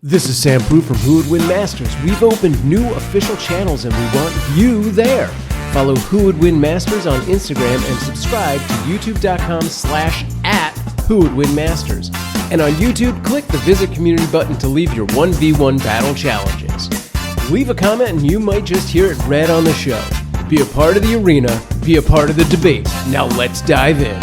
This is Sam Prue from Who Would Win Masters. We've opened new official channels and we want you there. Follow Who Would Win Masters on Instagram and subscribe to youtube.com/@WhoWouldWinMasters. And on YouTube, click the Visit Community button to leave your 1v1 battle challenges. Leave a comment and you might just hear it read on the show. Be a part of the arena, be a part of the debate. Now let's dive in.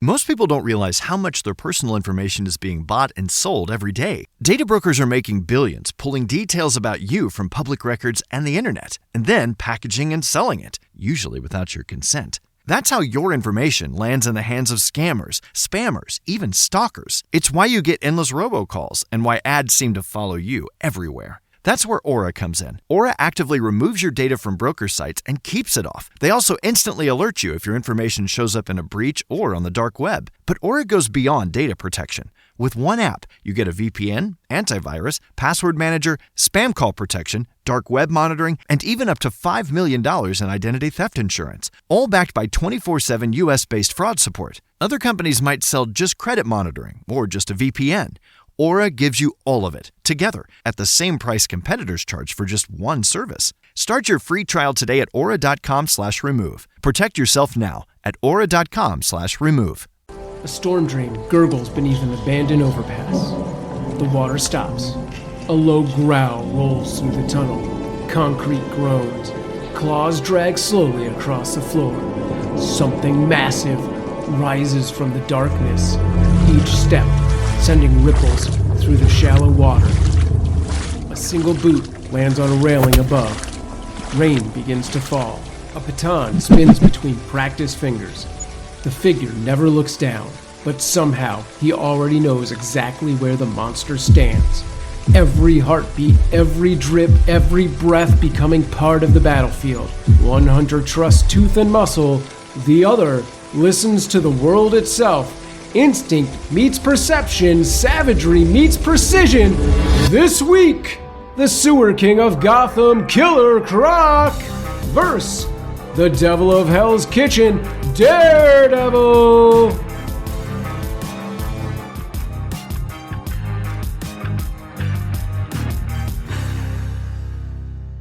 Most people don't realize how much their personal information is being bought and sold every day. Data brokers are making billions, pulling details about you from public records and the internet, and then packaging and selling it, usually without your consent. That's how your information lands in the hands of scammers, spammers, even stalkers. It's why you get endless robocalls and why ads seem to follow you everywhere. That's where Aura comes in. Aura actively removes your data from broker sites and keeps it off. They also instantly alert you if your information shows up in a breach or on the dark web. But Aura goes beyond data protection. With one app, you get a VPN, antivirus, password manager, spam call protection, dark web monitoring, and even up to $5 million in identity theft insurance, all backed by 24/7 US-based fraud support. Other companies might sell just credit monitoring or just a VPN. Aura gives you all of it, together, at the same price competitors charge for just one service. Start your free trial today at aura.com/remove. Protect yourself now at aura.com/remove. A storm drain gurgles beneath an abandoned overpass. The water stops. A low growl rolls through the tunnel. Concrete groans. Claws drag slowly across the floor. Something massive rises from the darkness. Each step sending ripples through the shallow water. A single boot lands on a railing above. Rain begins to fall. A baton spins between practiced fingers. The figure never looks down, but somehow he already knows exactly where the monster stands. Every heartbeat, every drip, every breath becoming part of the battlefield. One hunter trusts tooth and muscle, the other listens to the world itself. Instinct meets perception, savagery meets precision. This week, the sewer king of Gotham, Killer Croc, versus the devil of Hell's Kitchen, Daredevil.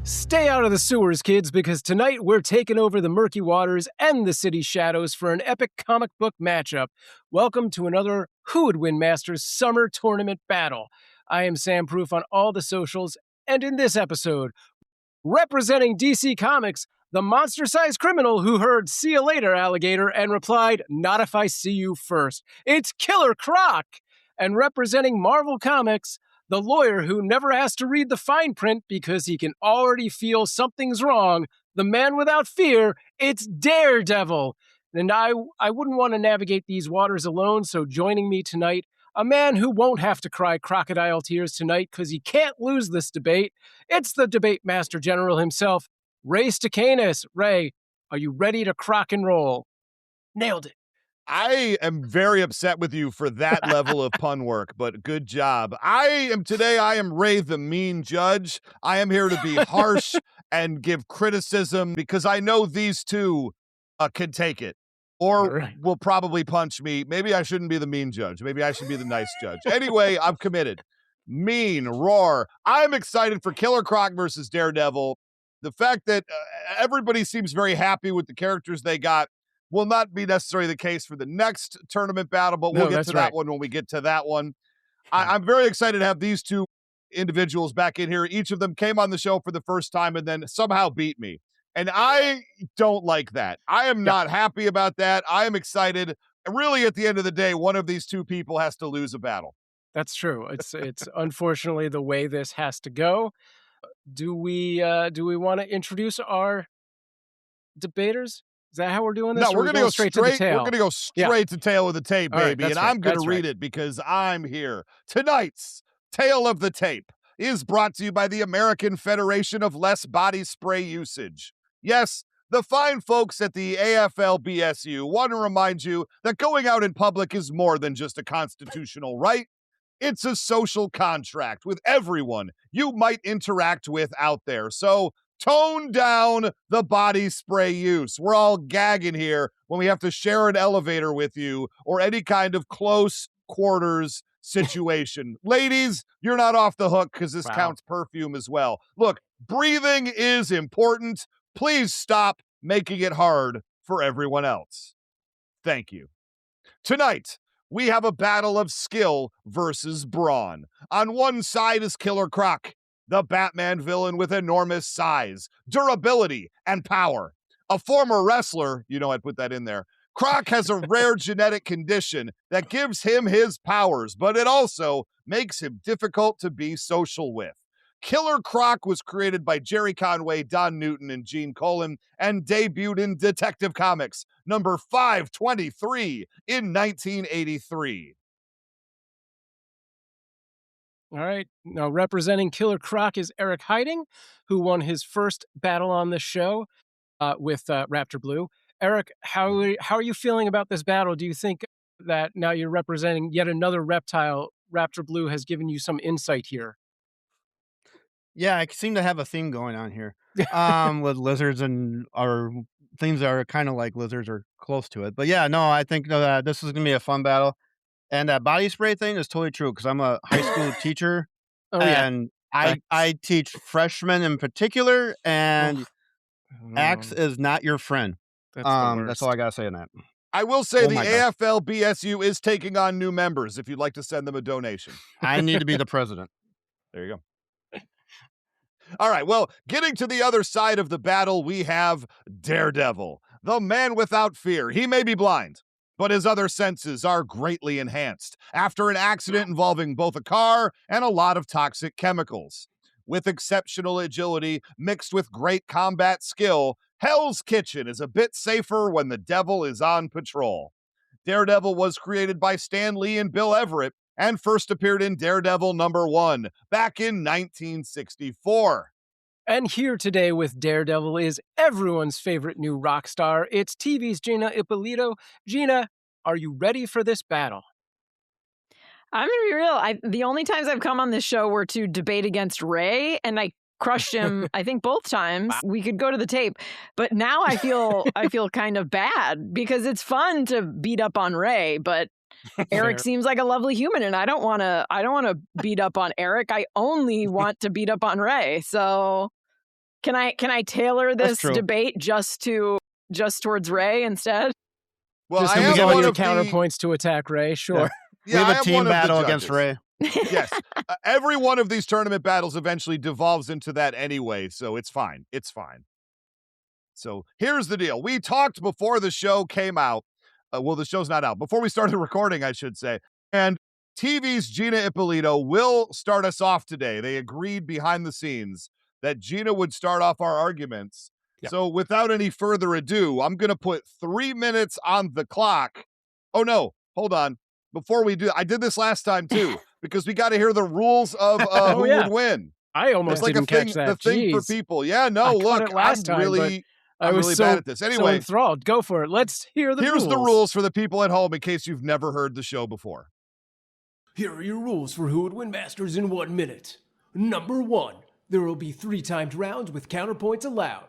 Stay out of the sewers, kids, because tonight we're taking over the murky waters and the city shadows for an epic comic book matchup. Welcome to another Who Would Win Masters summer tournament battle. I am Sam Proof on all the socials, and in this episode, representing DC Comics, the monster-sized criminal who heard "See you later, alligator," and replied, "Not if I see you first." It's Killer Croc! And representing Marvel Comics, the lawyer who never has to read the fine print because he can already feel something's wrong, the man without fear, it's Daredevil. And I wouldn't want to navigate these waters alone, so joining me tonight, a man who won't have to cry crocodile tears tonight because he can't lose this debate, it's the debate master general himself, Ray Stacanis. Ray, are you ready to croc and roll? Nailed it. I am very upset with you for that level of pun work, but good job. I am Ray the mean judge. I am here to be harsh and give criticism because I know these two can take it or will probably punch me. Maybe I shouldn't be the mean judge. Maybe I should be the nice judge. Anyway, I'm committed. Mean, roar. I'm excited for Killer Croc versus Daredevil. The fact that everybody seems very happy with the characters they got will not be necessarily the case for the next tournament battle, but we'll get to that one when we get to that one. I'm very excited to have these two individuals back in here. Each of them came on the show for the first time and then somehow beat me. And I don't like that. I am not happy about that. I am excited. Really, at the end of the day, one of these two people has to lose a battle. That's true. It's unfortunately the way this has to go. Do we want to introduce our debaters? Is that how we're doing this? No, we're going to go straight to the tail. We're going to go straight to tail of the tape, baby. And I'm going to read it because I'm here. Tonight's Tale of the Tape is brought to you by the American Federation of Less Body Spray Usage. Yes, the fine folks at the AFL-BSU want to remind you that going out in public is more than just a constitutional right. It's a social contract with everyone you might interact with out there. So tone down the body spray use. We're all gagging here when we have to share an elevator with you or any kind of close quarters situation. Ladies, you're not off the hook because this counts perfume as well. Look, breathing is important. Please stop making it hard for everyone else. Thank you. Tonight, we have a battle of skill versus brawn. On one side is Killer Croc, the Batman villain with enormous size, durability, and power. A former wrestler, you know I'd put that in there, Croc has a rare genetic condition that gives him his powers, but it also makes him difficult to be social with. Killer Croc was created by Jerry Conway, Don Newton, and Gene Colan, and debuted in Detective Comics number 523 in 1983. All right. Now, representing Killer Croc is Eric Heiting, who won his first battle on the show with Raptor Blue. Eric, how are you feeling about this battle? Do you think that now you're representing yet another reptile, Raptor Blue has given you some insight here? Yeah, I seem to have a theme going on here with lizards and or things that are kind of like lizards or close to it. But yeah, no, I think that this is going to be a fun battle. And that body spray thing is totally true because I'm a high school teacher and I teach freshmen in particular, and Axe is not your friend. That's all I got to say on that. I will say the AFL-BSU is taking on new members if you'd like to send them a donation. I need to be the president. There you go. All right, well, getting to the other side of the battle, we have Daredevil, the man without fear. He may be blind, but his other senses are greatly enhanced after an accident involving both a car and a lot of toxic chemicals. With exceptional agility mixed with great combat skill, Hell's Kitchen is a bit safer when the devil is on patrol. Daredevil was created by Stan Lee and Bill Everett and first appeared in Daredevil #1 back in 1964. And here today with Daredevil is everyone's favorite new rock star. It's TV's Gina Ippolito. Gina, are you ready for this battle? I'm going to be real. The only times I've come on this show were to debate against Ray, and I crushed him, I think, both times. We could go to the tape. But now I feel kind of bad because it's fun to beat up on Ray, but Eric seems like a lovely human, and I don't want to beat up on Eric. I only want to beat up on Ray. So can I tailor this debate just towards Ray instead? Well, just I have all one your of counterpoints to attack Ray. Sure. Yeah, we have a team battle against Ray. Yes. Every one of these tournament battles eventually devolves into that anyway, so it's fine. It's fine. So here's the deal. We talked before the show came out. Well, the show's not out. Before we started recording, I should say. And TV's Gina Ippolito will start us off today. They agreed behind the scenes that Gina would start off our arguments. Yep. So without any further ado, I'm going to put 3 minutes on the clock. Oh, no. Hold on. Before we do, I did this last time, too, because we got to hear the rules of who would win. I almost didn't catch that. The thing for people. Yeah, no, look, I'm really bad at this. Anyway, so enthralled. Go for it. Let's hear the rules. Here's the rules for the people at home in case you've never heard the show before. Here are your rules for Who Would Win Masters in 1 minute. Number 1, there will be 3 timed rounds with counterpoints allowed.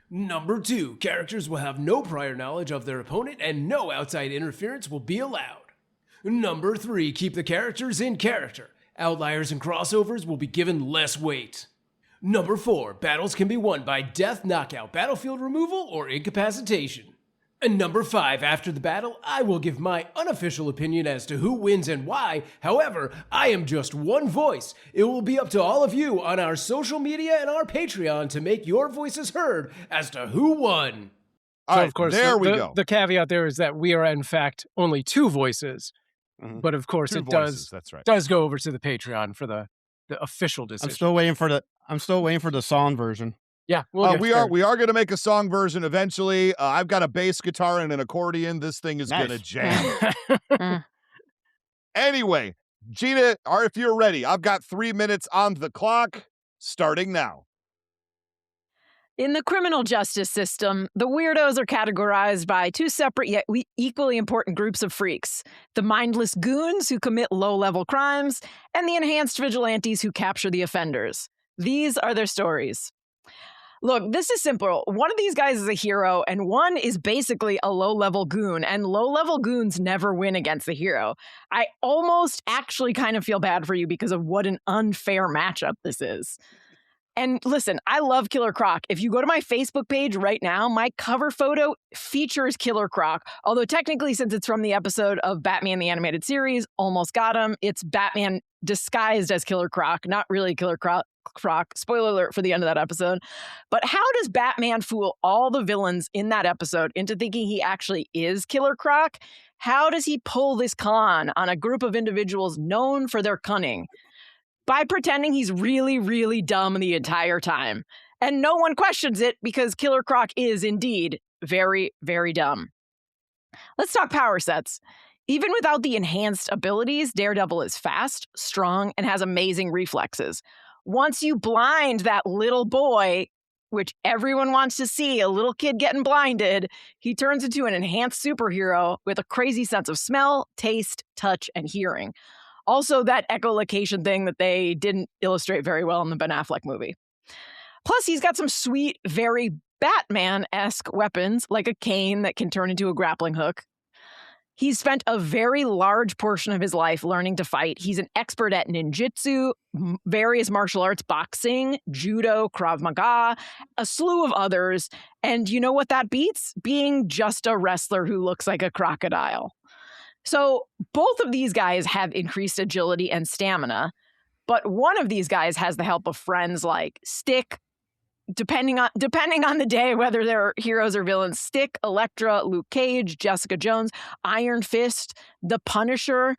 Number 2, characters will have no prior knowledge of their opponent and no outside interference will be allowed. Number 3, keep the characters in character. Outliers and crossovers will be given less weight. Number 4, battles can be won by death, knockout, battlefield removal, or incapacitation. And number 5, after the battle, I will give my unofficial opinion as to who wins and why. However, I am just one voice. It will be up to all of you on our social media and our Patreon to make your voices heard as to who won. All right, of course, there we go. The caveat there is that we are, in fact, only 2 voices. Mm-hmm. But of course, does go over to the Patreon for the official decision. I'm still waiting for the song version. Yeah, we are going to make a song version eventually. I've got a bass guitar and an accordion. This thing is going to jam. Anyway, Gina, if you're ready, I've got 3 minutes on the clock, starting now. In the criminal justice system, the weirdos are categorized by 2 separate yet equally important groups of freaks. The mindless goons who commit low-level crimes, and the enhanced vigilantes who capture the offenders. These are their stories. Look, this is simple. One of these guys is a hero, and one is basically a low-level goon, and low-level goons never win against the hero. I almost actually kind of feel bad for you because of what an unfair matchup this is. And listen, I love Killer Croc. If you go to my Facebook page right now, my cover photo features Killer Croc. Although technically, since it's from the episode of Batman the Animated Series, Almost Got Him, it's Batman disguised as Killer Croc, not really Killer Croc. Spoiler alert for the end of that episode. But how does Batman fool all the villains in that episode into thinking he actually is Killer Croc? How does he pull this con on a group of individuals known for their cunning? By pretending he's really, really dumb the entire time. And no one questions it because Killer Croc is indeed very, very dumb. Let's talk power sets. Even without the enhanced abilities, Daredevil is fast, strong, and has amazing reflexes. Once you blind that little boy, which everyone wants to see, a little kid getting blinded, he turns into an enhanced superhero with a crazy sense of smell, taste, touch, and hearing. Also, that echolocation thing that they didn't illustrate very well in the Ben Affleck movie. Plus, he's got some sweet, very Batman-esque weapons, like a cane that can turn into a grappling hook. He's spent a very large portion of his life learning to fight. He's an expert at ninjutsu, various martial arts, boxing, judo, Krav Maga, a slew of others. And you know what that beats? Being just a wrestler who looks like a crocodile. So both of these guys have increased agility and stamina, but one of these guys has the help of friends like Stick, depending on the day, whether they're heroes or villains, Stick, Elektra, Luke Cage, Jessica Jones, Iron Fist, the Punisher.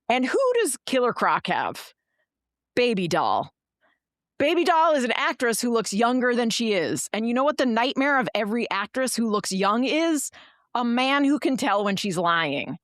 And who does Killer Croc have? Baby Doll. Baby Doll is an actress who looks younger than she is. And you know what the nightmare of every actress who looks young is? A man who can tell when she's lying.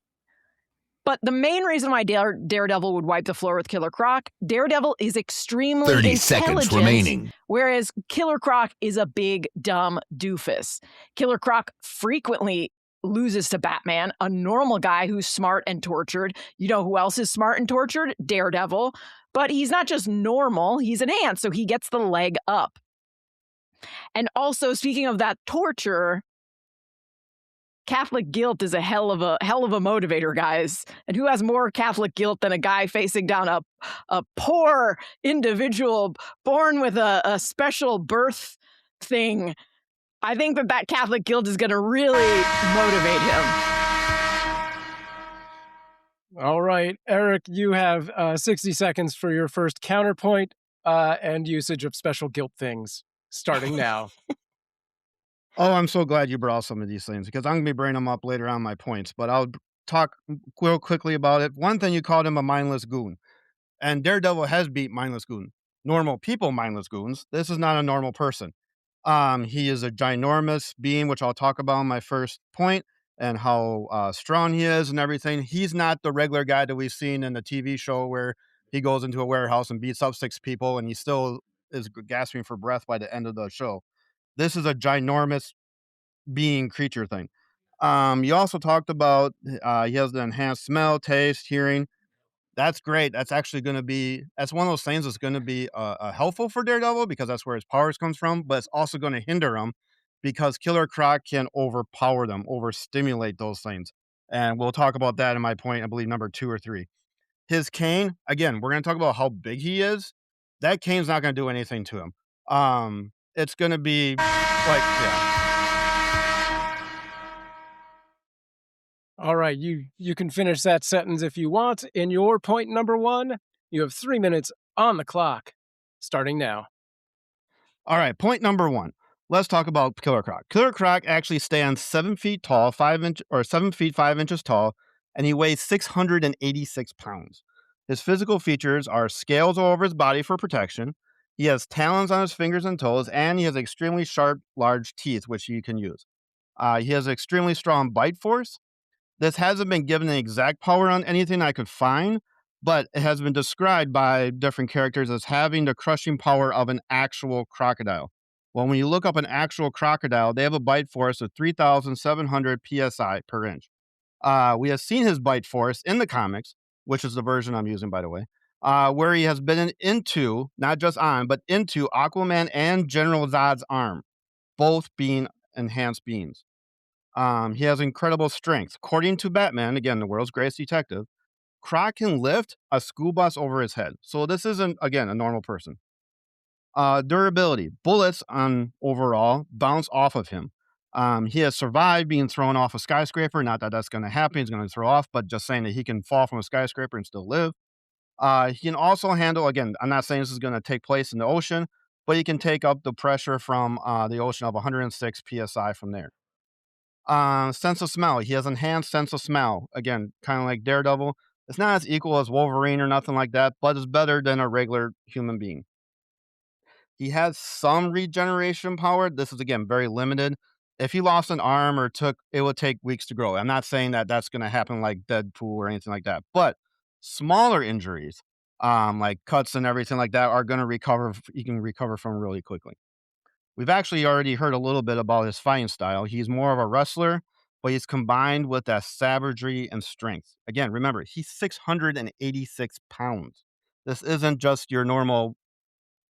But the main reason why Daredevil would wipe the floor with Killer Croc, Daredevil is extremely 30 seconds remaining. Whereas Killer Croc is a big, dumb doofus. Killer Croc frequently loses to Batman, a normal guy who's smart and tortured. You know who else is smart and tortured? Daredevil. But he's not just normal, he's enhanced, so he gets the leg up. And also, speaking of that torture, Catholic guilt is a hell of a motivator, guys. And who has more Catholic guilt than a guy facing down a poor individual born with a special birth thing? I think that Catholic guilt is going to really motivate him. All right, Eric, you have 60 seconds for your first counterpoint and usage of special guilt things, starting now. Oh, I'm so glad you brought some of these things because I'm going to be bringing them up later on my points, but I'll talk real quickly about it. One thing, you called him a mindless goon, and Daredevil has beat mindless goon. Normal people, mindless goons. This is not a normal person. He is a ginormous being, which I'll talk about in my first point, and how strong he is and everything. He's not the regular guy that we've seen in the TV show where he goes into a warehouse and beats up 6 people and he still is gasping for breath by the end of the show. This is a ginormous being creature thing. You also talked about he has the enhanced smell, taste, hearing. That's great. That's actually going to be, that's one of those things that's going to be helpful for Daredevil because that's where his powers comes from, but it's also going to hinder him because Killer Croc can overpower them, overstimulate those things. And we'll talk about that in my point, I believe, number 2 or 3. His cane, again, we're going to talk about how big he is. That cane's not going to do anything to him. It's going to be like, yeah. All right, you can finish that sentence if you want. In your point number 1, you have 3 minutes on the clock, starting now. All right, point number 1. Let's talk about Killer Croc. Killer Croc actually stands 7 feet tall, 7 feet 5 inches tall, and he weighs 686 pounds. His physical features are scales all over his body for protection. He has talons on his fingers and toes, and he has extremely sharp, large teeth, which he can use. He has extremely strong bite force. This hasn't been given an exact power on anything I could find, but it has been described by different characters as having the crushing power of an actual crocodile. Well, when you look up an actual crocodile, they have a bite force of 3,700 psi per inch. We have seen his bite force in the comics, which is the version I'm using, by the way. where he has been into, not just on, but into Aquaman and General Zod's arm, both being enhanced beings. He has incredible strength. According to Batman, again, the world's greatest detective, Croc can lift a school bus over his head. So this isn't, again, a normal person. Durability. Bullets on overall bounce off of him. He has survived being thrown off a skyscraper. Not that that's going to happen. He's going to throw off, but just saying that he can fall from a skyscraper and still live. He can also handle, again, I'm not saying this is going to take place in the ocean, but he can take up the pressure from the ocean of 106 psi from there. Sense of smell. He has enhanced sense of smell. Again, kind of like Daredevil. It's not as equal as Wolverine or nothing like that, but it's better than a regular human being. He has some regeneration power. This is, again, very limited. If he lost an arm or it would take weeks to grow. I'm not saying that that's going to happen like Deadpool or anything like that, but smaller injuries, like cuts and everything like that, are going to recover. He can recover from really quickly. We've actually already heard a little bit about his fighting style. He's more of a wrestler, but he's combined with that savagery and strength. Again, remember, he's 686 pounds. This isn't just your normal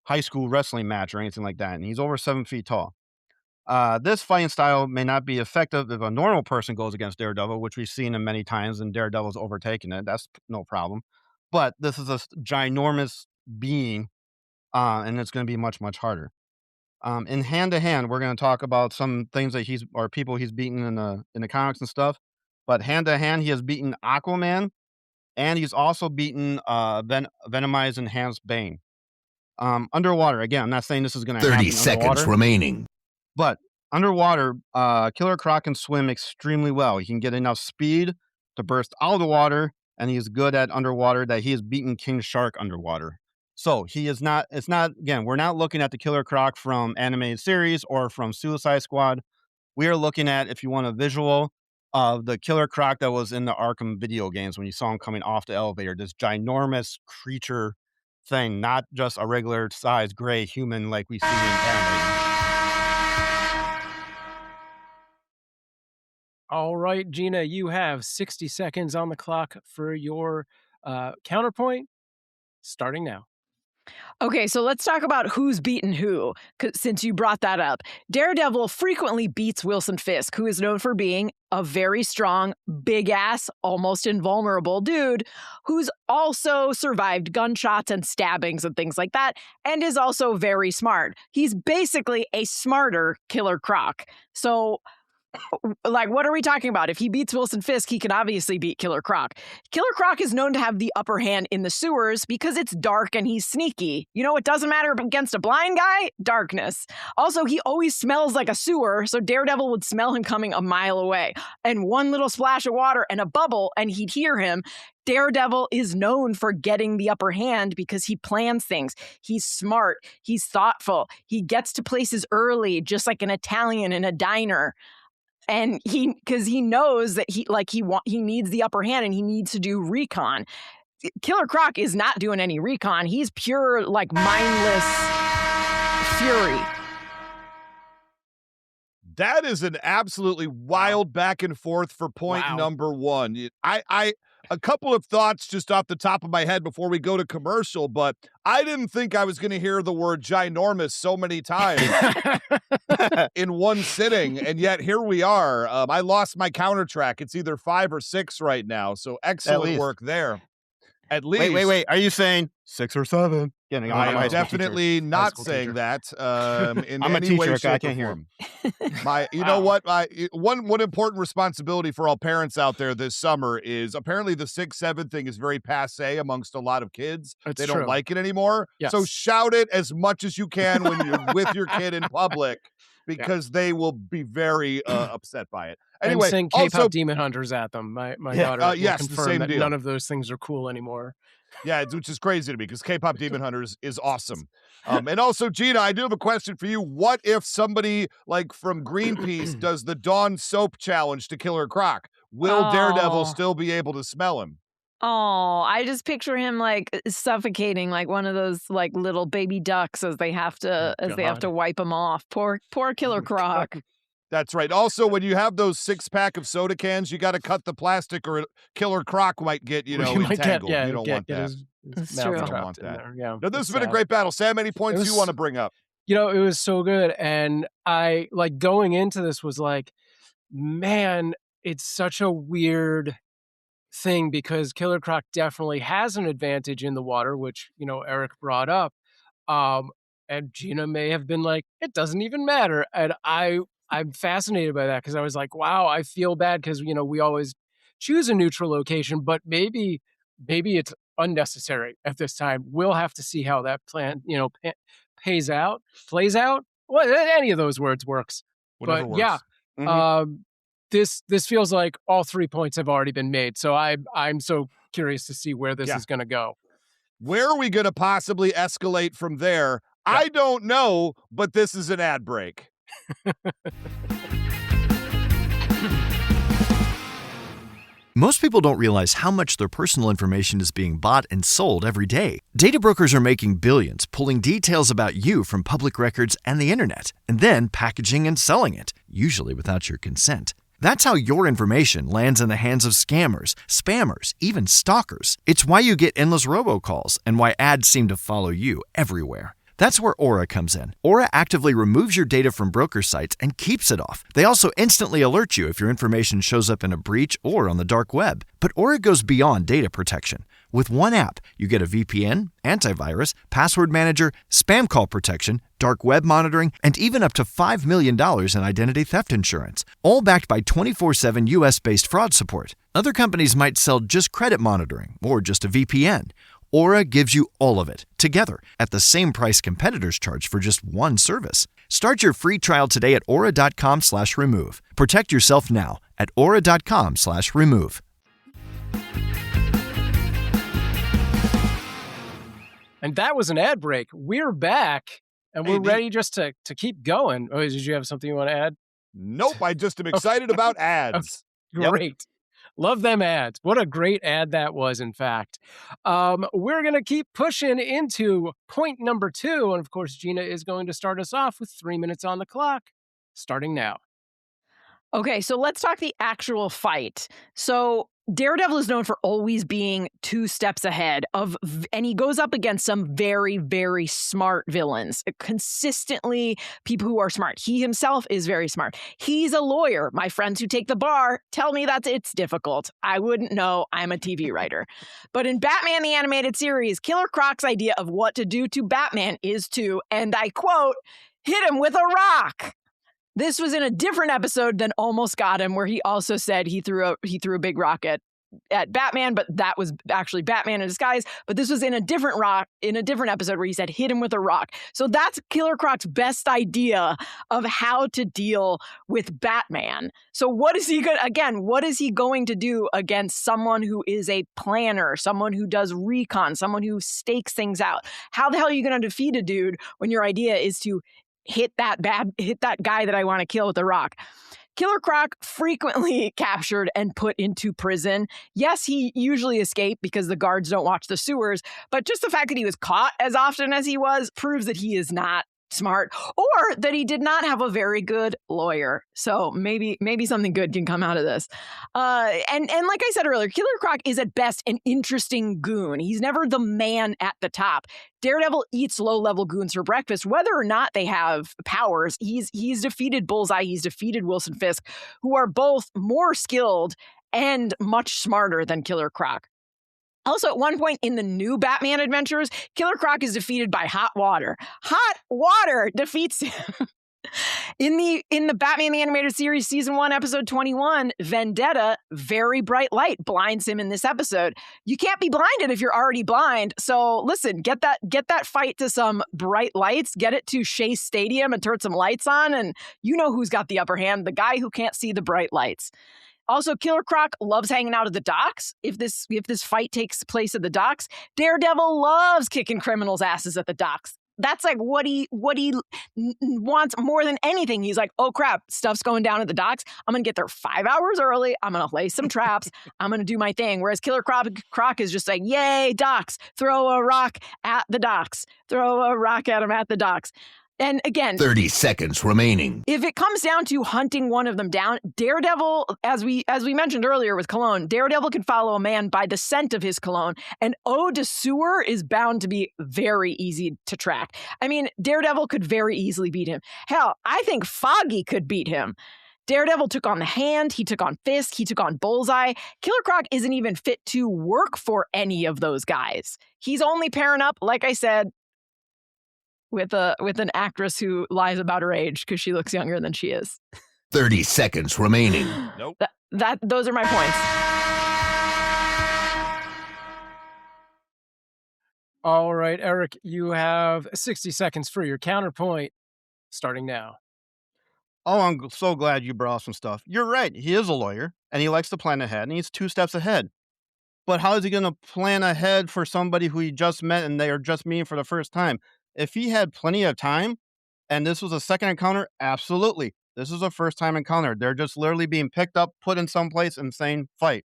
high school wrestling match or anything like that. And he's over 7 feet tall. This fighting style may not be effective if a normal person goes against Daredevil, which we've seen him many times, and Daredevil's overtaken it. That's no problem. But this is a ginormous being, and it's going to be much, much harder. In hand-to-hand, we're going to talk about some things that people he's beaten in the comics and stuff. But hand-to-hand, he has beaten Aquaman, and he's also beaten Venomized Enhanced Bane. Underwater, again, I'm not saying this is going to happen 30 seconds underwater, remaining. but underwater, Killer Croc can swim extremely well. He can get enough speed to burst out of the water, and he's good at underwater that he has beaten King Shark underwater. So again, we're not looking at the Killer Croc from animated series or from Suicide Squad. We are looking at, if you want a visual, of the Killer Croc that was in the Arkham video games when you saw him coming off the elevator, this ginormous creature thing, not just a regular size gray human like we see in animated. All right, Gina, you have 60 seconds on the clock for your counterpoint, starting now. Okay, so let's talk about who's beaten who, since you brought that up. Daredevil frequently beats Wilson Fisk, who is known for being a very strong, big-ass, almost invulnerable dude who's also survived gunshots and stabbings and things like that, and is also very smart. He's basically a smarter Killer Croc. So, like, what are we talking about? If he beats Wilson Fisk, he can obviously beat Killer Croc. Killer Croc is known to have the upper hand in the sewers because it's dark and he's sneaky. You know what doesn't matter against a blind guy? Darkness. Also, he always smells like a sewer, so Daredevil would smell him coming a mile away. And one little splash of water and a bubble, and he'd hear him. Daredevil is known for getting the upper hand because he plans things. He's smart. He's thoughtful. He gets to places early, just like an Italian in a diner. And because he knows that he needs the upper hand and he needs to do recon. Killer Croc is not doing any recon. He's pure, like, mindless fury. That is an absolutely wild back and forth for point number one. A couple of thoughts just off the top of my head before we go to commercial, but I didn't think I was going to hear the word ginormous so many times in one sitting, and yet here we are. I lost my counter track. It's either 5 or 6 right now, so excellent work there. At least. Wait. Are you saying 6 or 7? I am definitely not saying that in I'm any a teacher, way, shape, I can't hear him. You know what? One important responsibility for all parents out there this summer is apparently the 6-7 thing is very passé amongst a lot of kids. They don't like it anymore. Yes. So shout it as much as you can when you're with your kid in public, because they will be very upset by it. Anyway, and sing K-pop Demon Hunters at them. My daughter will yes, confirm the same that deal. none of those things are cool anymore. Yeah, which is crazy to me because K-pop Demon Hunters is awesome. And also, Gina, I do have a question for you. What if somebody like from Greenpeace does the Dawn Soap Challenge to Killer Croc? Will Daredevil still be able to smell him? Oh, I just picture him like suffocating like one of those like little baby ducks as they have to wipe him off. Poor Killer Croc. That's right. Also, when you have those 6-pack of soda cans, you got to cut the plastic or Killer Croc might get, entangled. You don't want that. His That's mouth true. You don't trapped want in that. there. Yeah, Now, this it's has been a sad. great battle. Sam, any points you want to bring up? It was so good. And I, like, going into this was like, man, it's such a weird thing because Killer Croc definitely has an advantage in the water, which, Eric brought up. And Gina may have been like, it doesn't even matter. And I'm fascinated by that because I was like, wow, I feel bad because, we always choose a neutral location, but maybe it's unnecessary at this time. We'll have to see how that plan, plays out. Well, any of those words works. Whatever But yeah, works. this feels like all 3 points have already been made. So I'm so curious to see where this is going to go. Where are we going to possibly escalate from there? Yeah. I don't know, but this is an ad break. Most people don't realize how much their personal information is being bought and sold every day. Data brokers are making billions, pulling details about you from public records and the internet, and then packaging and selling it, usually without your consent. That's how your information lands in the hands of scammers, spammers, even stalkers. It's why you get endless robocalls and why ads seem to follow you everywhere. That's where Aura comes in. Aura actively removes your data from broker sites and keeps it off. They also instantly alert you if your information shows up in a breach or on the dark web. But Aura goes beyond data protection. With one app, you get a VPN, antivirus, password manager, spam call protection, dark web monitoring, and even up to $5 million in identity theft insurance. All backed by 24/7 US-based fraud support. Other companies might sell just credit monitoring or just a VPN. Aura gives you all of it, together, at the same price competitors charge for just one service. Start your free trial today at aura.com/remove. Protect yourself now at aura.com/remove. And that was an ad break. We're back, and we're Hey, ready just to keep going. Oh, did you have something you want to add? Nope, I just am excited about ads. Great. Love them ads. What a great ad that was, in fact. We're going to keep pushing into point number 2. And of course, Gina is going to start us off with 3 minutes on the clock, starting now. Okay, so let's talk the actual fight. So Daredevil is known for always being 2 steps ahead of, and he goes up against some very, very smart villains. Consistently, people who are smart. He himself is very smart. He's a lawyer. My friends who take the bar tell me that it's difficult. I wouldn't know. I'm a TV writer. But in Batman the Animated Series, Killer Croc's idea of what to do to Batman is to, and I quote, hit him with a rock. This was in a different episode than Almost Got Him, where he also said he threw a big rock at Batman, but that was actually Batman in disguise. But this was in a different episode where he said hit him with a rock. So that's Killer Croc's best idea of how to deal with Batman. So what is he going to do against someone who is a planner, someone who does recon, someone who stakes things out? How the hell are you going to defeat a dude when your idea is to hit that guy that I want to kill with a rock? Killer Croc frequently captured and put into prison. Yes, he usually escaped because the guards don't watch the sewers, but just the fact that he was caught as often as he was proves that he is not smart, or that he did not have a very good lawyer. So maybe something good can come out of this. And like I said earlier, Killer Croc is at best an interesting goon. He's never the man at the top. Daredevil eats low-level goons for breakfast, whether or not they have powers. He's defeated Bullseye, he's defeated Wilson Fisk, who are both more skilled and much smarter than Killer Croc. Also, at one point in the new Batman adventures, Killer Croc is defeated by hot water. Hot water defeats him. In the Batman the Animated Series Season 1, Episode 21, Vendetta, very bright light blinds him in this episode. You can't be blinded if you're already blind. So listen, get that fight to some bright lights, get it to Shea Stadium and turn some lights on, and you know who's got the upper hand, the guy who can't see the bright lights. Also, Killer Croc loves hanging out at the docks. If this fight takes place at the docks, Daredevil loves kicking criminals' asses at the docks. That's like what he wants more than anything. He's like, oh crap, stuff's going down at the docks. I'm gonna get there 5 hours early. I'm gonna lay some traps. I'm gonna do my thing. Whereas Killer Croc is just like, yay, docks, throw a rock at the docks. Throw a rock at him at the docks. And again, 30 seconds remaining. if it comes down to hunting one of them down, Daredevil, as we mentioned earlier with cologne, Daredevil can follow a man by the scent of his cologne, and eau de sewer is bound to be very easy to track. I mean, Daredevil could very easily beat him. Hell, I think Foggy could beat him. Daredevil took on the Hand, he took on Fisk, he took on Bullseye. Killer Croc isn't even fit to work for any of those guys. He's only pairing up, like I said, with an actress who lies about her age because she looks younger than she is. 30 seconds remaining. Nope. Those are my points. All right, Eric, you have 60 seconds for your counterpoint, starting now. Oh, I'm so glad you brought some stuff. You're right. He is a lawyer, and he likes to plan ahead, and he's 2 steps ahead. But how is he going to plan ahead for somebody who he just met and they are just meeting for the first time? If he had plenty of time and this was a second encounter, absolutely. This is a first time encounter. They're just literally being picked up, put in some place, and saying fight.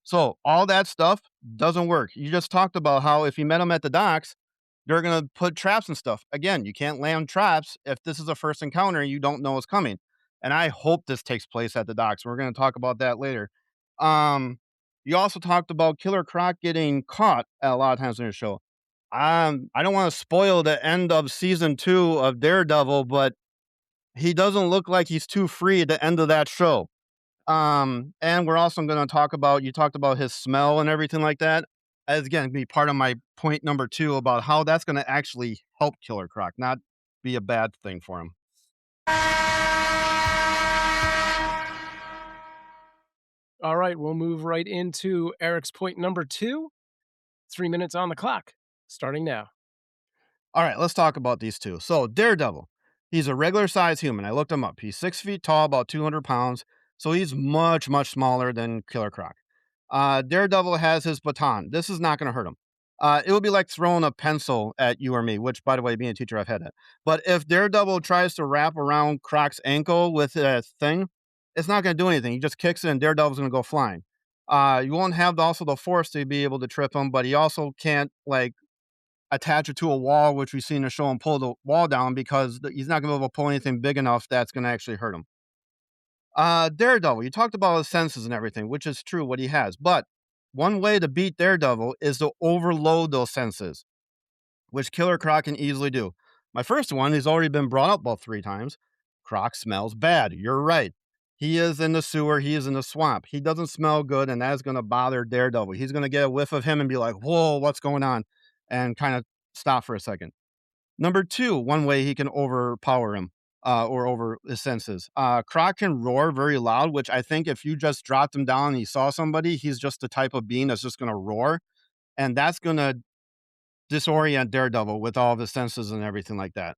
So all that stuff doesn't work. You just talked about how if you met them at the docks, they're going to put traps and stuff. Again, you can't land traps if this is a first encounter and you don't know what's coming. And I hope this takes place at the docks. We're going to talk about that later. You also talked about Killer Croc getting caught a lot of times in the show. I don't want to spoil the end of season 2 of Daredevil, but he doesn't look like he's too free at the end of that show. And we're also going to talk about, you talked about his smell and everything like that. As again, be part of my point number 2 about how that's going to actually help Killer Croc, not be a bad thing for him. All right, we'll move right into Eric's point number 2. 3 minutes on the clock, starting now. All right, let's talk about these two. So Daredevil, he's a regular sized human. I looked him up. He's 6 feet tall, about 200 pounds. So he's much, much smaller than Killer Croc. Daredevil has his baton. This is not going to hurt him. It would be like throwing a pencil at you or me, which, by the way, being a teacher, I've had that. But if Daredevil tries to wrap around Croc's ankle with a thing, it's not going to do anything. He just kicks it and Daredevil's going to go flying. You won't have also the force to be able to trip him, but he also can't like attach it to a wall, which we've seen in the show, and pull the wall down because he's not going to be able to pull anything big enough that's going to actually hurt him. Daredevil, you talked about his senses and everything, which is true what he has. But one way to beat Daredevil is to overload those senses, which Killer Croc can easily do. My first one has already been brought up about 3 times. Croc smells bad. You're right. He is in the sewer. He is in the swamp. He doesn't smell good, and that is going to bother Daredevil. He's going to get a whiff of him and be like, whoa, what's going on? And kind of stop for a second. Number 2, one way he can overpower him or over his senses. Croc can roar very loud, which I think if you just dropped him down and he saw somebody, he's just the type of being that's just going to roar. And that's going to disorient Daredevil with all of his senses and everything like that.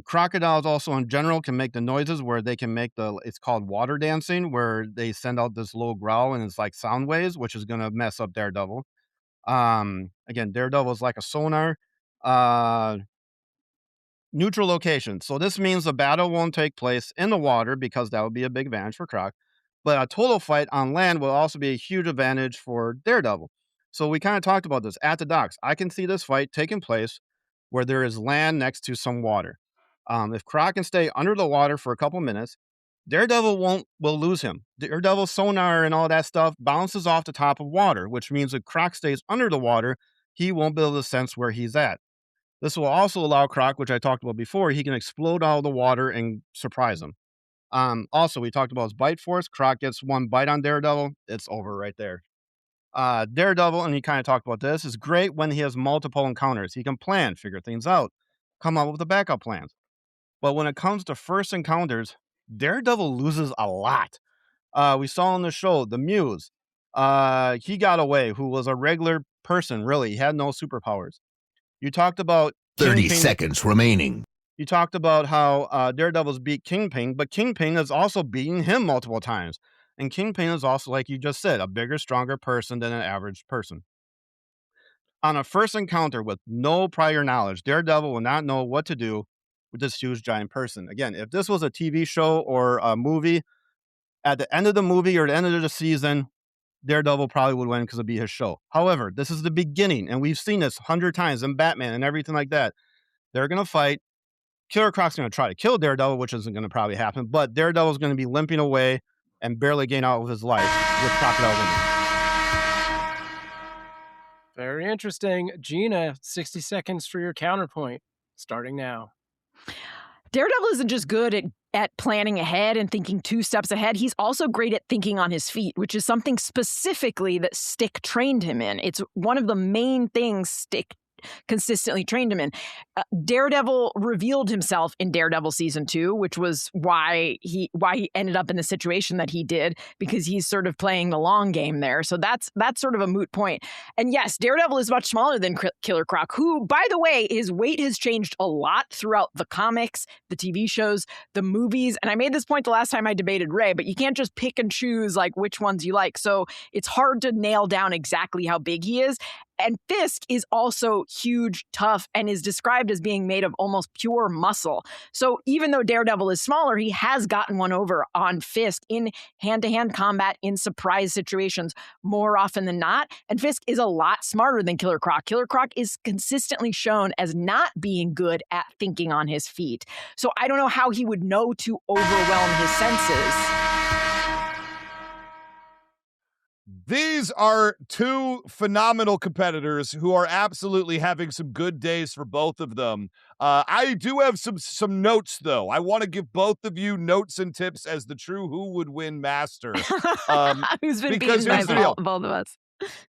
Crocodiles also in general can make the noises where they can make it's called water dancing, where they send out this low growl and it's like sound waves, which is going to mess up Daredevil. Again, Daredevil is like a sonar. Neutral location. So this means the battle won't take place in the water because that would be a big advantage for Croc. But a total fight on land will also be a huge advantage for Daredevil. So we kind of talked about this at the docks. I can see this fight taking place where there is land next to some water. If Croc can stay under the water for a couple minutes, Daredevil will lose him. Daredevil's sonar and all that stuff bounces off the top of water, which means if Croc stays under the water, he won't be able to sense where he's at. This will also allow Croc, which I talked about before, he can explode out of the water and surprise him. Also, we talked about his bite force. Croc gets one bite on Daredevil, it's over right there. Daredevil, and he kind of talked about this, is great when he has multiple encounters. He can plan, figure things out, come up with the backup plans. But when it comes to first encounters, Daredevil loses a lot. We saw in the show, the Muse. He got away, who was a regular person, really. He had no superpowers. You talked about 30 seconds remaining. You talked about how Daredevil's beat Kingpin, but Kingpin has also beaten him multiple times. And Kingpin is also, like you just said, a bigger, stronger person than an average person. On a first encounter with no prior knowledge, Daredevil will not know what to do with this huge, giant person. Again, if this was a TV show or a movie, at the end of the movie or the end of the season, Daredevil probably would win because it'd be his show. However, this is the beginning, and we've seen this 100 times in Batman and everything like that. They're going to fight. Killer Croc's going to try to kill Daredevil, which isn't going to probably happen, but Daredevil's going to be limping away and barely getting out of his life with Crocodile winning. Very interesting. Gina, 60 seconds for your counterpoint. Starting now. Daredevil isn't just good at planning ahead and thinking 2 steps ahead. He's also great at thinking on his feet, which is something specifically that Stick trained him in. It's one of the main things Stick consistently trained him in. Daredevil revealed himself in Daredevil season 2, which was why he ended up in the situation that he did, because he's sort of playing the long game there. So that's sort of a moot point. And yes, Daredevil is much smaller than Killer Croc, who, by the way, his weight has changed a lot throughout the comics, the TV shows, the movies. And I made this point the last time I debated Ray, but you can't just pick and choose like which ones you like. So it's hard to nail down exactly how big he is. And Fisk is also huge, tough, and is described as being made of almost pure muscle. So even though Daredevil is smaller, he has gotten one over on Fisk in hand-to-hand combat in surprise situations more often than not. And Fisk is a lot smarter than Killer Croc. Killer Croc is consistently shown as not being good at thinking on his feet. So I don't know how he would know to overwhelm his senses. These are 2 phenomenal competitors who are absolutely having some good days for both of them. I do have some notes, though. I want to give both of you notes and tips as the true Who Would Win Master. Who's been beaten by both of us.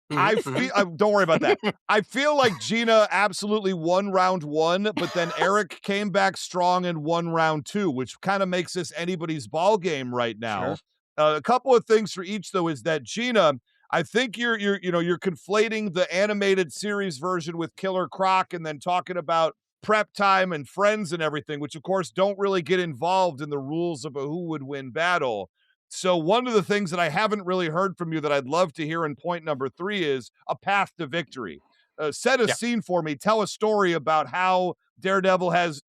I feel, don't worry about that. I feel like Gina absolutely won round 1, but then Eric came back strong and won round 2, which kind of makes this anybody's ball game right now. Sure. A couple of things for each, though, is that Gina, I think you're conflating the animated series version with Killer Croc and then talking about prep time and friends and everything, which of course don't really get involved in the rules of a who would win battle. So one of the things that I haven't really heard from you that I'd love to hear in point number 3 is a path to victory. Set a scene for me. Tell a story about how Daredevil has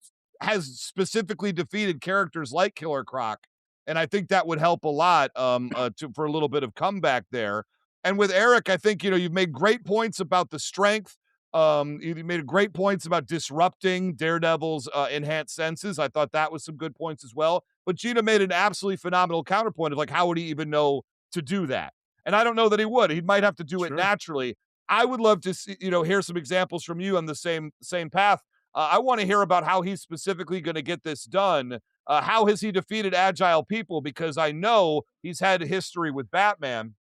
specifically defeated characters like Killer Croc. And I think that would help a lot for a little bit of comeback there. And with Eric, I think, you've made great points about the strength. You made great points about disrupting Daredevil's enhanced senses. I thought that was some good points as well. But Gina made an absolutely phenomenal counterpoint of like, how would he even know to do that? And I don't know that he would. He might have to do it naturally. I would love to see, hear some examples from you on the same path. I want to hear about how he's specifically going to get this done. How has he defeated agile people? Because I know he's had a history with Batman,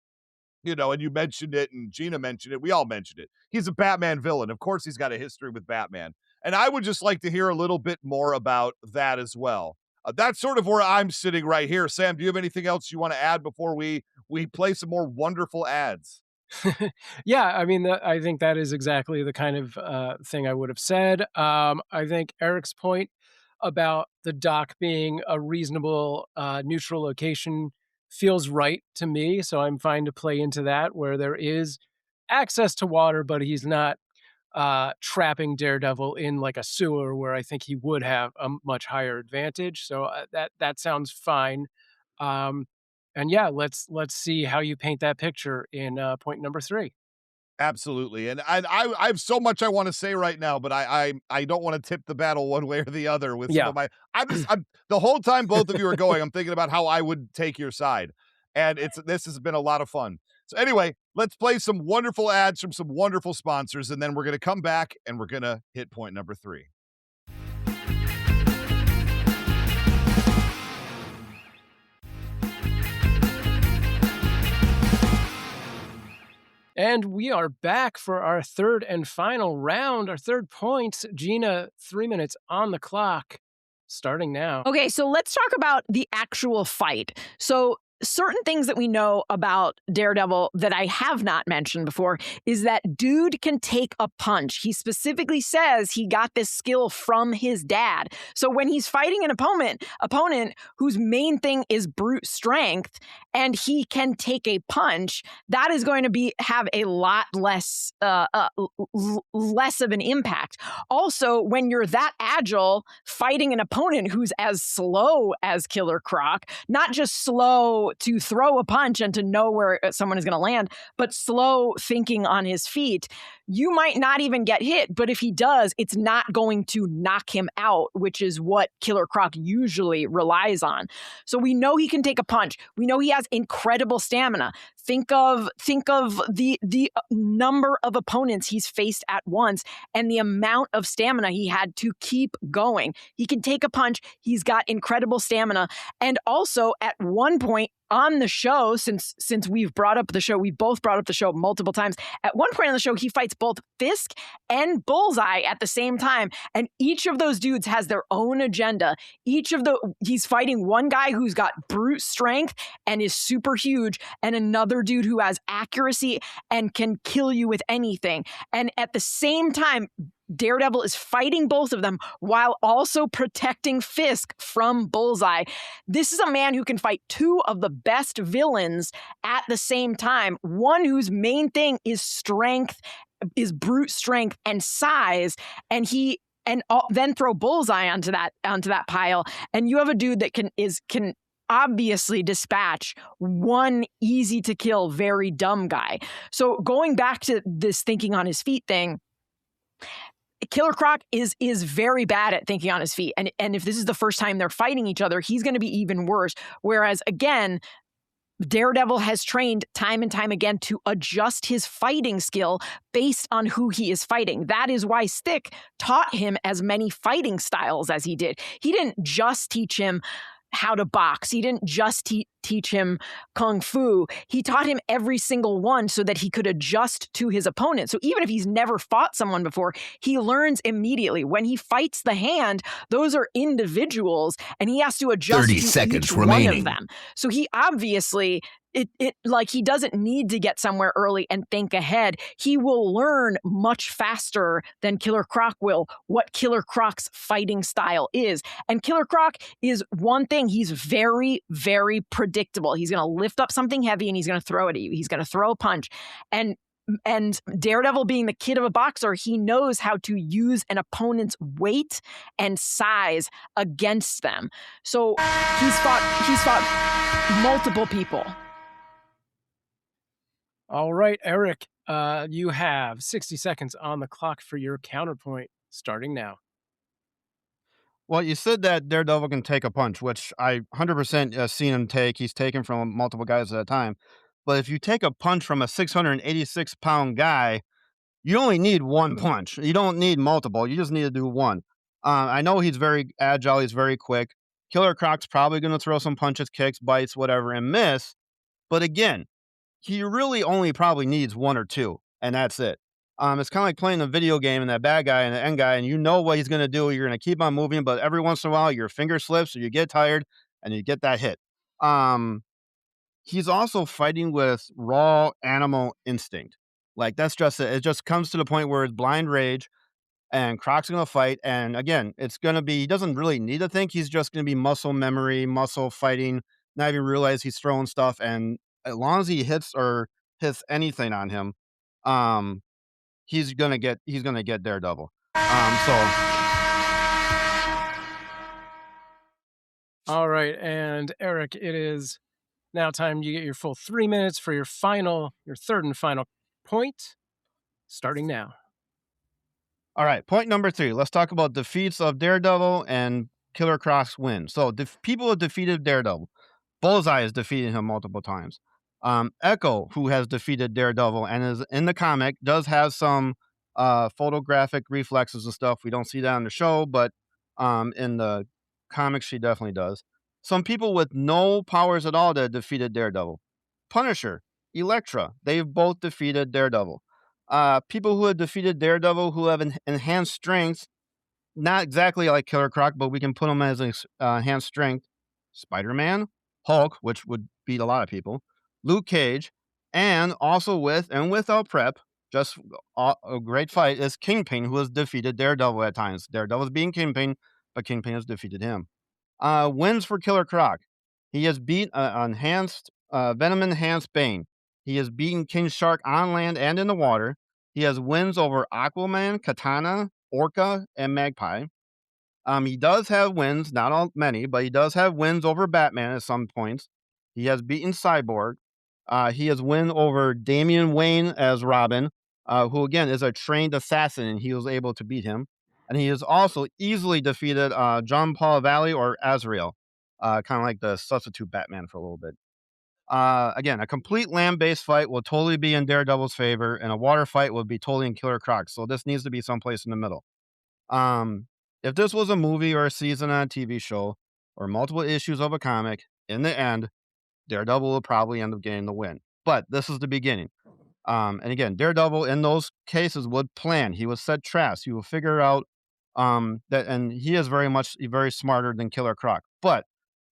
and you mentioned it and Gina mentioned it. We all mentioned it. He's a Batman villain. Of course, he's got a history with Batman. And I would just like to hear a little bit more about that as well. That's sort of where I'm sitting right here. Sam, do you have anything else you want to add before we play some more wonderful ads? Yeah, I mean, I think that is exactly the kind of thing I would have said. I think Eric's point about the dock being a reasonable neutral location feels right to me. So I'm fine to play into that, where there is access to water, but he's not trapping Daredevil in like a sewer where I think he would have a much higher advantage. So that sounds fine. And yeah, let's see how you paint that picture in point number 3. Absolutely. And I have so much I want to say right now, but I don't want to tip the battle one way or the other with some of my, I'm the whole time both of you are going, I'm thinking about how I would take your side. And this has been a lot of fun. So anyway, let's play some wonderful ads from some wonderful sponsors, and then we're going to come back and we're going to hit point number 3. And we are back for our third and final round, our third point. Gina, 3 minutes on the clock, starting now. Okay, so let's talk about the actual fight. So certain things that we know about Daredevil that I have not mentioned before is that dude can take a punch. He specifically says he got this skill from his dad. So when he's fighting an opponent whose main thing is brute strength and he can take a punch, that is going to have a lot less of an impact. Also, when you're that agile fighting an opponent who's as slow as Killer Croc, not just slow to throw a punch and to know where someone is going to land, but slow thinking on his feet, you might not even get hit. But if he does, it's not going to knock him out, which is what Killer Croc usually relies on. So we know he can take a punch. We know he has incredible stamina. Think of the number of opponents he's faced at once and the amount of stamina he had to keep going. He can take a punch. He's got incredible stamina. And also at one point on the show, since we've brought up the show, we both brought up the show multiple times. At one point on the show, he fights both Fisk and Bullseye at the same time. And each of those dudes has their own agenda. He's fighting one guy who's got brute strength and is super huge, and another dude who has accuracy and can kill you with anything. And at the same time, Daredevil is fighting both of them while also protecting Fisk from Bullseye. This is a man who can fight two of the best villains at the same time. One whose main thing is strength, is brute strength and size, and then throw Bullseye onto that pile. And you have a dude that can obviously dispatch one easy to kill, very dumb guy. So going back to this thinking on his feet thing, Killer Croc is very bad at thinking on his feet. And if this is the first time they're fighting each other, he's going to be even worse. Whereas, again, Daredevil has trained time and time again to adjust his fighting skill based on who he is fighting. That is why Stick taught him as many fighting styles as he did. He didn't just teach him how to box. He didn't just teach him kung fu. He taught him every single one so that he could adjust to his opponent. So even if he's never fought someone before, he learns immediately. When he fights the hand, those are individuals, and he has to adjust 30 to seconds each remaining. one of them. So he obviously he doesn't need to get somewhere early and think ahead. He will learn much faster than Killer Croc will what Killer Croc's fighting style is. And Killer Croc is one thing. He's very, very predictable. He's going to lift up something heavy and he's going to throw it at you. He's going to throw a punch. And Daredevil, being the kid of a boxer, he knows how to use an opponent's weight and size against them. So he's fought multiple people. All right, Eric, you have 60 seconds on the clock for your counterpoint, starting now. Well, you said that Daredevil can take a punch, which I 100% seen him take. He's taken from multiple guys at a time. But if you take a punch from a 686-pound guy, you only need one punch. You don't need multiple. You just need to do one. I know he's very agile. He's very quick. Killer Croc's probably going to throw some punches, kicks, bites, whatever, and miss. But again, he really only probably needs one or two, and that's it. It's kind of like playing a video game and that bad guy and the end guy, and you know what he's going to do. You're going to keep on moving, but every once in a while, your finger slips or you get tired and you get that hit. He's also fighting with raw animal instinct. Like, that's just it. It just comes to the point where it's blind rage, and Croc's going to fight. And again, it's going to be, he doesn't really need to think. He's just going to be muscle memory, muscle fighting, not even realize he's throwing stuff. And as long as he hits anything on him, he's gonna get Daredevil. All right, and Eric, it is now time you get your full 3 minutes for your third and final point, starting now. All right, point number 3. Let's talk about defeats of Daredevil and Killer Croc's win. So people have defeated Daredevil. Bullseye has defeated him multiple times. Echo, who has defeated Daredevil and is in the comic, does have some photographic reflexes and stuff. We don't see that on the show, but in the comics, she definitely does. Some people with no powers at all that defeated Daredevil. Punisher, Elektra, they've both defeated Daredevil. People who have defeated Daredevil who have enhanced strength, not exactly like Killer Croc, but we can put them as enhanced strength. Spider-Man, Hulk, which would beat a lot of people, Luke Cage, and also without prep, just a great fight, is Kingpin, who has defeated Daredevil at times. Daredevil's being Kingpin, but Kingpin has defeated him. Wins for Killer Croc. He has beat Venom-enhanced Bane. He has beaten King Shark on land and in the water. He has wins over Aquaman, Katana, Orca, and Magpie. He does have wins, not many, but he does have wins over Batman at some points. He has beaten Cyborg. He has won over Damian Wayne as Robin, who again is a trained assassin, and he was able to beat him. And he has also easily defeated John Paul Valley or Azrael, kind of like the substitute Batman for a little bit. Again, a complete land-based fight will totally be in Daredevil's favor, and a water fight will be totally in Killer Croc. So this needs to be someplace in the middle. If this was a movie or a season on a TV show or multiple issues of a comic, in the end, Daredevil will probably end up getting the win. But this is the beginning. And again, Daredevil in those cases would plan. He would set traps. He will figure out that, and he is very smarter than Killer Croc. But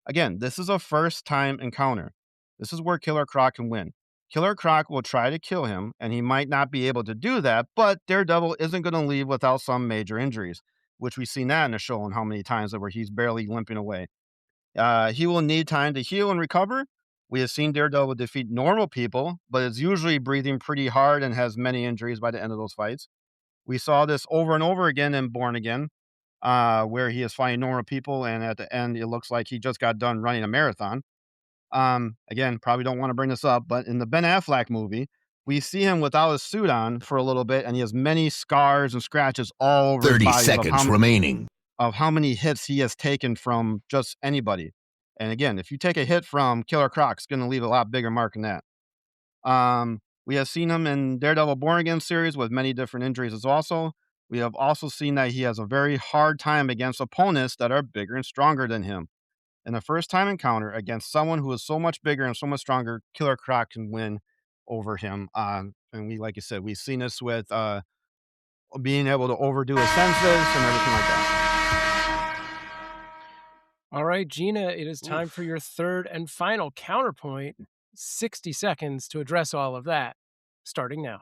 again, this is a first time encounter. This is where Killer Croc can win. Killer Croc will try to kill him, and he might not be able to do that, but Daredevil isn't going to leave without some major injuries, which we've seen that in the show and how many times where he's barely limping away. He will need time to heal and recover. We have seen Daredevil defeat normal people, but is usually breathing pretty hard and has many injuries by the end of those fights. We saw this over and over again in Born Again, where he is fighting normal people, and at the end, it looks like he just got done running a marathon. Again, probably don't want to bring this up, but in the Ben Affleck movie, we see him without his suit on for a little bit, and he has many scars and scratches all over his 30 body seconds remaining. of how many hits he has taken from just anybody. And again, if you take a hit from Killer Croc, it's going to leave a lot bigger mark than that. We have seen him in Daredevil Born Again series with many different injuries as also. We have also seen that he has a very hard time against opponents that are bigger and stronger than him. In a first time encounter against someone who is so much bigger and so much stronger, Killer Croc can win over him. And like I said, we've seen this with being able to overdo his senses and everything like that. All right, Gina, it is time for your third and final counterpoint. 60 seconds to address all of that, starting now.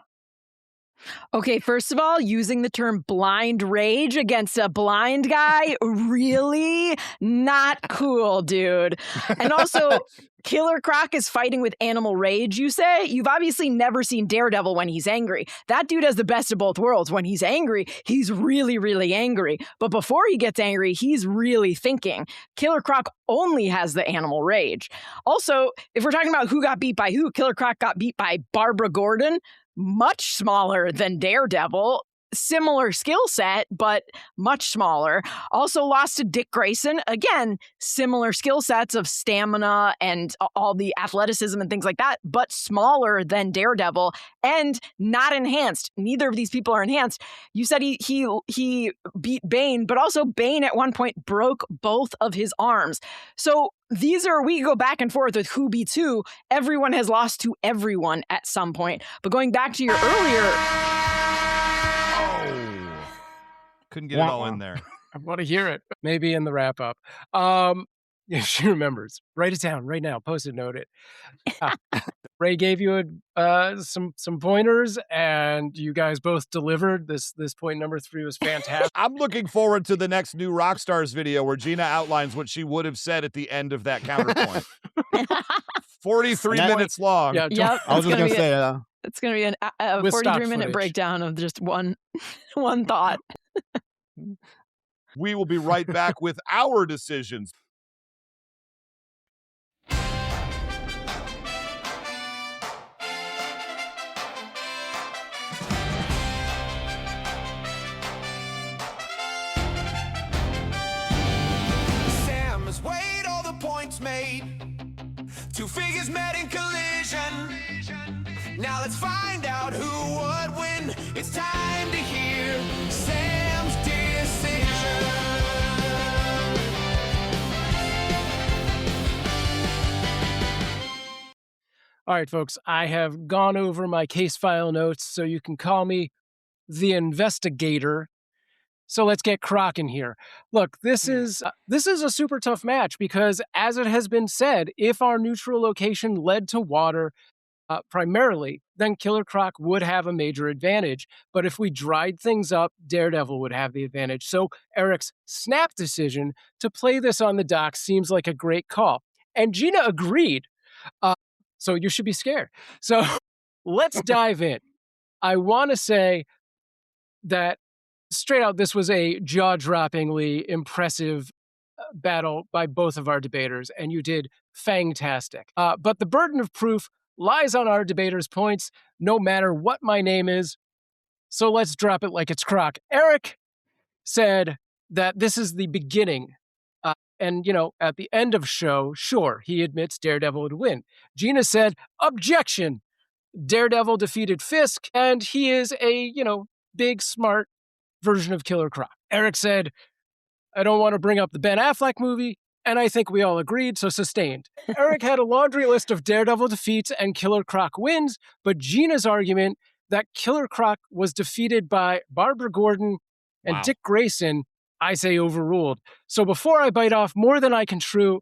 Okay, first of all, using the term blind rage against a blind guy, really not cool, dude. And also, Killer Croc is fighting with animal rage, you say? You've obviously never seen Daredevil when he's angry. That dude has the best of both worlds. When he's angry, he's really, really angry. But before he gets angry, he's really thinking. Killer Croc only has the animal rage. Also, if we're talking about who got beat by who, Killer Croc got beat by Barbara Gordon, much smaller than Daredevil, similar skill set, but much smaller. Also lost to Dick Grayson. Again, similar skill sets of stamina and all the athleticism and things like that, but smaller than Daredevil and not enhanced. Neither of these people are enhanced. You said he beat Bane, but also Bane at one point broke both of his arms. So we go back and forth with who beats who. Everyone has lost to everyone at some point. But going back to your earlier... Couldn't get it all in there. I want to hear it. Maybe in the wrap up. Yeah, she remembers. Write it down right now. Post-it note it. Ray gave you some pointers, and you guys both delivered. This point number 3 was fantastic. I'm looking forward to the next new Rockstars video where Gina outlines what she would have said at the end of that counterpoint. 43 minutes long. Yeah, Yep, I was just going to say, it's going to be a 43-minute breakdown of just one thought. We will be right back with our decisions. Sam has weighed all the points made. 2 figures met in collision. Now let's find out who would win. It's time to hear Sam's decision. All right, folks, I have gone over my case file notes, so you can call me the investigator. So let's get Croc in here. Look, this is a super tough match because, as it has been said, if our neutral location led to water primarily, then Killer Croc would have a major advantage. But if we dried things up, Daredevil would have the advantage. So Eric's snap decision to play this on the dock seems like a great call. And Gina agreed. So you should be scared. So let's dive in. I want to say that straight out, this was a jaw-droppingly impressive battle by both of our debaters, and you did fantastic. But the burden of proof lies on our debaters' points, no matter what my name is. So let's drop it like it's Croc. Eric said that this is the beginning. And, at the end of show, sure, he admits Daredevil would win. Gina said, objection. Daredevil defeated Fisk, and he is a, big, smart version of Killer Croc. Eric said, I don't want to bring up the Ben Affleck movie, and I think we all agreed, so sustained. Eric had a laundry list of Daredevil defeats and Killer Croc wins, but Gina's argument that Killer Croc was defeated by Barbara Gordon and Dick Grayson, I say overruled. So before I bite off more than I can chew,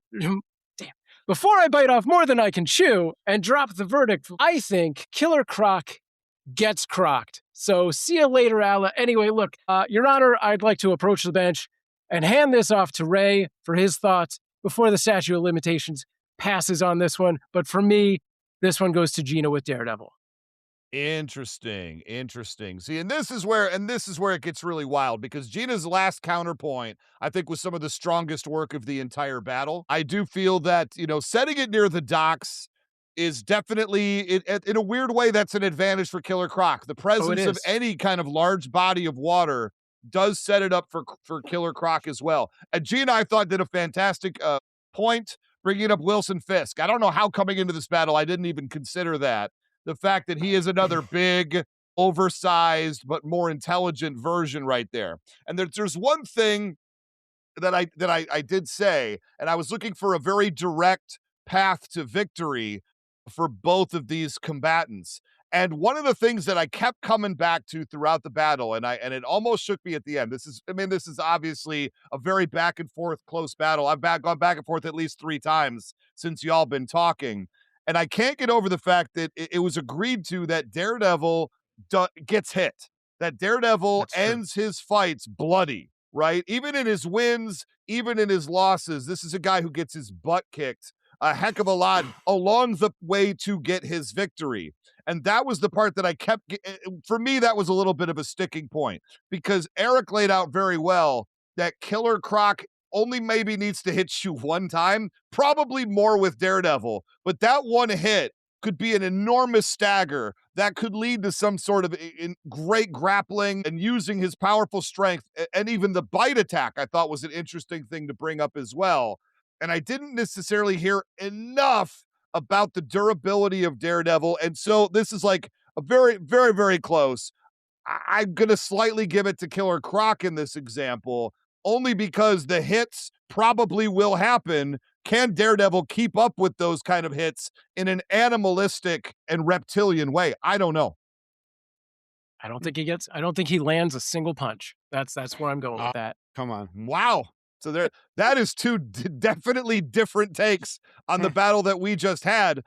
before I bite off more than I can chew and drop the verdict, I think Killer Croc gets crocked. So see you later, Alla. Anyway, look, Your Honor, I'd like to approach the bench and hand this off to Ray for his thoughts before the statute of limitations passes on this one. But for me, this one goes to Gina with Daredevil. Interesting. See, and this is where it gets really wild, because Gina's last counterpoint, I think, was some of the strongest work of the entire battle. I do feel that, setting it near the docks is definitely, in a weird way, that's an advantage for Killer Croc. The presence of any kind of large body of water does set it up for Killer Croc as well. And Gina, I thought, did a fantastic point bringing up Wilson Fisk. I don't know how coming into this battle I didn't even consider that. The fact that he is another big, oversized, but more intelligent version right there. And there's one thing that I did say, and I was looking for a very direct path to victory for both of these combatants. And one of the things that I kept coming back to throughout the battle, and it almost shook me at the end. This is obviously a very back and forth close battle. I've gone back and forth at least 3 times since y'all been talking. And I can't get over the fact that it was agreed to that Daredevil gets hit, that Daredevil ends his fights bloody, right? Even in his wins, even in his losses, this is a guy who gets his butt kicked a heck of a lot along the way to get his victory. And that was the part that I kept, for me, that was a little bit of a sticking point, because Eric laid out very well that Killer Croc only maybe needs to hit you one time, probably more with Daredevil, but that one hit could be an enormous stagger that could lead to some sort of great grappling and using his powerful strength. And even the bite attack, I thought, was an interesting thing to bring up as well. And I didn't necessarily hear enough about the durability of Daredevil. And so this is like a very, very, very close. I'm going to slightly give it to Killer Croc in this example, only because the hits probably will happen. Can Daredevil keep up with those kind of hits in an animalistic and reptilian way? I don't know. I don't think he lands a single punch. That's where I'm going with that. Come on. Wow. So that is 2 definitely different takes on the battle that we just had.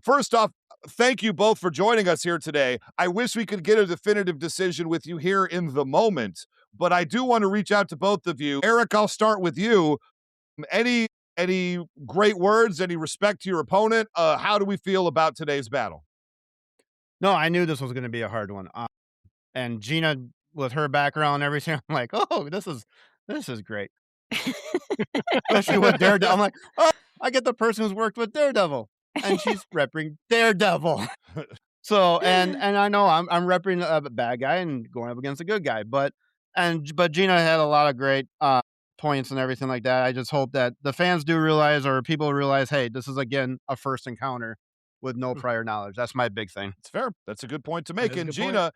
First off, thank you both for joining us here today. I wish we could get a definitive decision with you here in the moment, but I do want to reach out to both of you. Eric, I'll start with you. Any great words, any respect to your opponent? How do we feel about today's battle? No, I knew this was going to be a hard one. And Gina, with her background and everything, I'm like, oh, this is great. Especially with Daredevil. I'm like, oh, I get the person who's worked with Daredevil, and she's repping Daredevil. So, and I know I'm repping a bad guy and going up against a good guy, but Gina had a lot of great points and everything like that. I just hope that the fans do realize, or people realize, hey, this is again a first encounter with no prior knowledge. That's my big thing. It's fair. That's a good point to make. And Gina,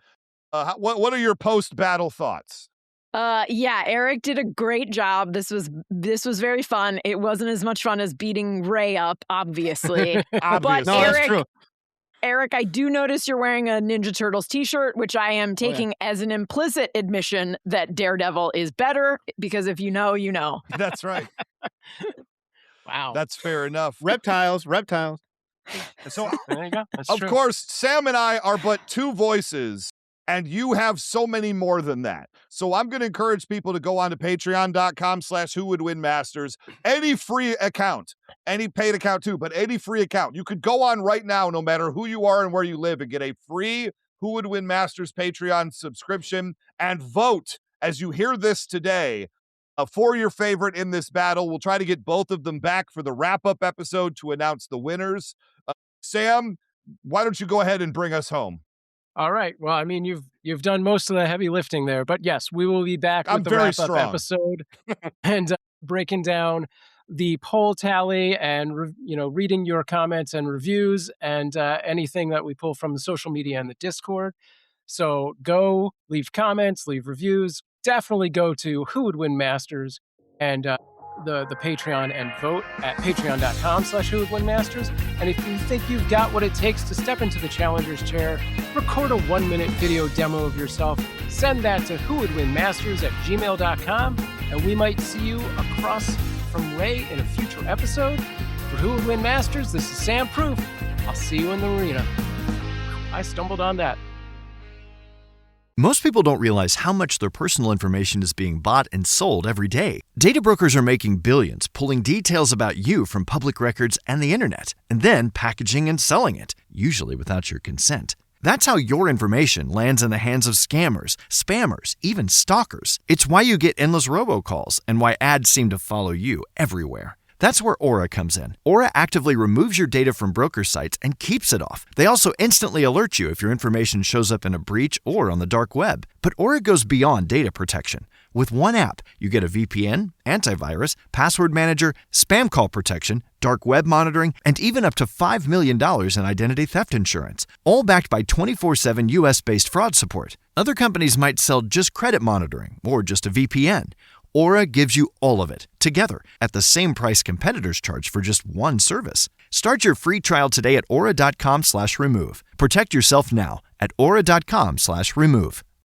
what are your post-battle thoughts? Yeah, Eric did a great job. This was very fun. It wasn't as much fun as beating Ray up, obviously. But no, that's true. Eric, I do notice you're wearing a Ninja Turtles t-shirt, which I am taking as an implicit admission that Daredevil is better, because if you know, you know. That's right. Wow. That's fair enough. Reptiles. So, there you go. That's of true. course, Sam and I are but 2 voices, and you have so many more than that. So I'm going to encourage people to go on to patreon.com/WhoWouldWinMasters. Any free account, any paid account too, but any free account. You could go on right now, no matter who you are and where you live, and get a free Who Would Win Masters Patreon subscription and vote as you hear this today for your favorite in this battle. We'll try to get both of them back for the wrap-up episode to announce the winners. Sam, why don't you go ahead and bring us home? All right. Well, I mean, you've done most of the heavy lifting there, but yes, we will be back with the wrap-up episode and breaking down the poll tally and reading your comments and reviews and anything that we pull from the social media and the Discord. So go leave comments, leave reviews. Definitely go to Who Would Win Masters and the Patreon and vote at patreon.com/WhoWouldWinMasters. And if you think you've got what it takes to step into the challenger's chair, record a 1-minute video demo of yourself, send that to WhoWouldWinMasters@gmail.com, and we might see you across from Ray in a future episode. For Who Would Win Masters, this is Sam Proof. I'll see you in the arena. I stumbled on that. Most people don't realize how much their personal information is being bought and sold every day. Data brokers are making billions pulling details about you from public records and the internet, and then packaging and selling it, usually without your consent. That's how your information lands in the hands of scammers, spammers, even stalkers. It's why you get endless robocalls and why ads seem to follow you everywhere. That's where Aura comes in. Aura actively removes your data from broker sites and keeps it off. They also instantly alert you if your information shows up in a breach or on the dark web. But Aura goes beyond data protection. With one app, you get a VPN, antivirus, password manager, spam call protection, dark web monitoring, and even up to $5 million in identity theft insurance, all backed by 24/7 US-based fraud support. Other companies might sell just credit monitoring or just a VPN. Aura gives you all of it, together, at the same price competitors charge for just one service. Start your free trial today at aura.com/remove. Protect yourself now at aura.com/remove.